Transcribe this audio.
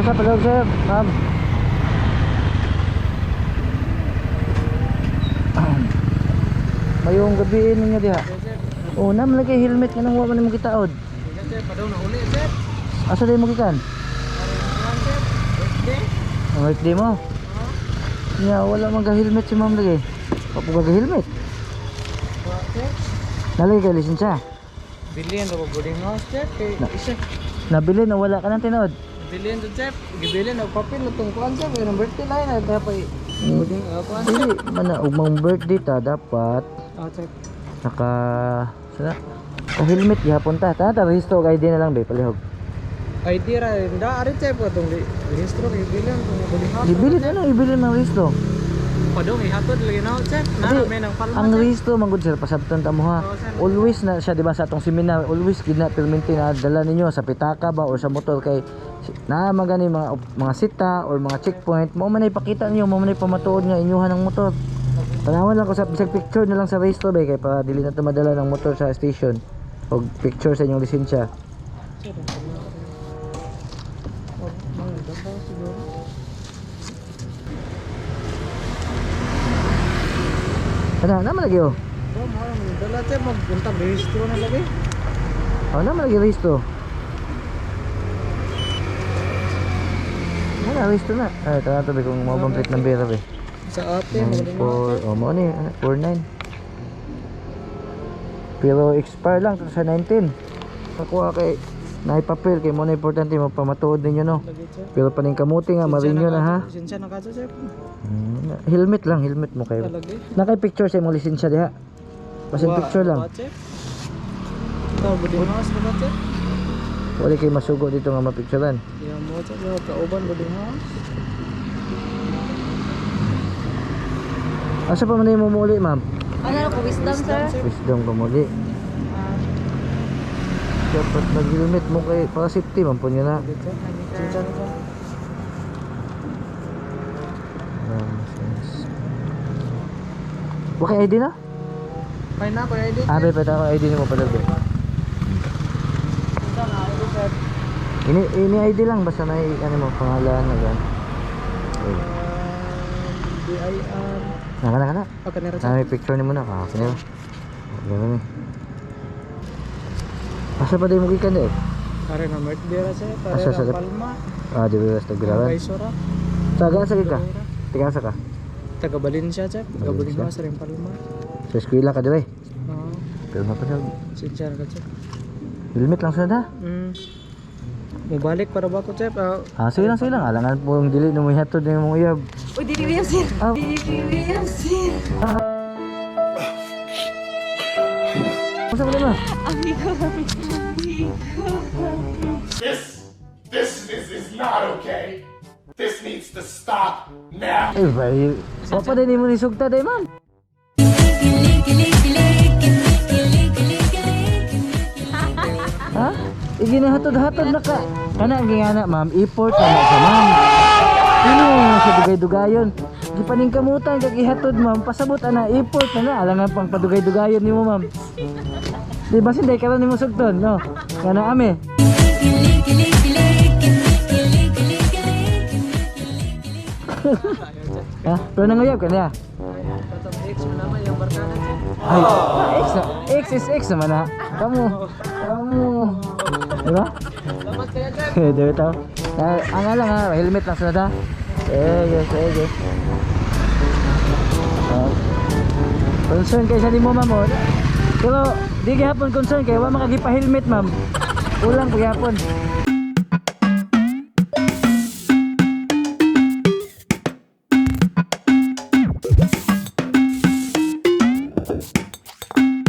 sa palog sir, ma'am. Mayong gabiin ninyo diha. Oh, naman lagi helmet nga nang wa man mo kitaod. Sir, padaw na uli, sir. Asa day mo gikan? Sir, birthday. Ang birthday mo? Ya, wala man ga helmet si ma'am lagi. Papo ga helmet. Sir, Nalagay kay lisensya. bilhin na boarding house, sir. Kay isa. Nabili na wala ka nang tinood. Bilhin to, sir. Gibilhin og papel utong kuan, sir. Kay ng birthday line na dapat boarding kuan. Dili man na ugmang birthday ta dapat Oh, sir. naka sana ka helmet gihapon ta. Ta rehisto kay ID na lang be palihog. ID ra nda ari, sir, po tong rehistro kay bilhin tong boarding house. Ibili na lang ibili ng rehisto. Padong ihatod lagi na, sir. Na Hindi, may nang palma. ang sir. rehisto manggod sir pasabton ta mo ha. Oo, sir. Always na siya di ba sa atong seminar, always gina perminti na dala ninyo sa pitaka ba or sa motor kay na magani mga sita or mga checkpoint mo man ipakita niyo mo man pamatuod nga inyuhan ng motor. Tanawan lang ko sa bisag picture na lang sa rehisto ba kay para dili na to madala ng motor sa station og picture sa inyong lisensya. Sir, ang palma. Oh, mga dapat siguro. Ana naman lagi oh. Oh, mahal man dala, sir. Magpunta rehistro na lagi. Oh naman lagi rehisto. Wala rehisto na. Ay tara to be kung mo bang plate number be. Sa ate, boarding house. 4 oh mo ni 49. Pero expire lang to sa 19. Nakuha kay naipapel kay mo na importante magpamatuod ninyo no. Lagi, sir. Pero paning kamuti nga marinyo na ha. Lisensya na kaso, sir. Helmet lang, helmet mo kayo. Talagi. Nakay picture sa imong lisensya diha. Basta picture lang. Ito, boarding house na ba, sir? Wala kay masugo dito nga mapicturean. Yan mo, sir. Yung kauban boarding house. Asa pa man mo muli, ma'am? Ano ko wisdom, sir? Wisdom ko muli. Dapat nag-helmet mo kay para safety man po niyo na. Lisensya na, sir. Okay, ID na? Fine na, kaya ID. Ah, pa ako ID ni mo pala be. Lisensya na, ID, sir. Ini ID lang basta may ano mo pangalan na gan. Okay. BIR. Kana. Pagkanira, sir. Ah, may picture ni mo na. Ah, kanila. Ganun ni. Asa pa day mo gikan eh? Pare na birthday ra, sir. Pare Asa sa na palma. Ah, di ba sa Gularan? Kaisora. Taga sa ka? Tiga sa ka? Taga Valencia, sir. Taga boarding house rin palma. Sa eskwela ka dire. Oo. Pero mapasal. Lisensya na ka, sir. Helmet lang sa da. Mubalik para ba ko, sir? Ah, sige lang. Alangan po yung dili na mo ihatod na yung mga uyab. Uy, dili sir. Ah. Dili sir. Masa mo na? Amigo. This is not okay. This needs to stop now. Eh, bay. Papa din mo ni sugta day, ma'am. Ha? Iginahatod-hatod na ka. Kana ang gingana, ma'am. Import na na sa ma'am. Ano sa dugay-dugayon? Gipaning kamutan kag ihatod, ma'am. Pasabot ana import na na. Alangan pang padugay-dugayon nimo, ma'am. Di ba sinday karon nimo sugton, no? Kana ame. Ha? Pero nanguyab ka niya. Tatang X mo naman yung barkada, sir. Ay, X is X naman ha. Kamu. Diba? Salamat kaya, sir. Diba ito? Ang lang ha, helmet lang sunod ha. Sige. Concern kayo sa di mo, ma'am. Pero di gihapon concern kayo, wa makagipa helmet, ma'am. Ulang po gihapon.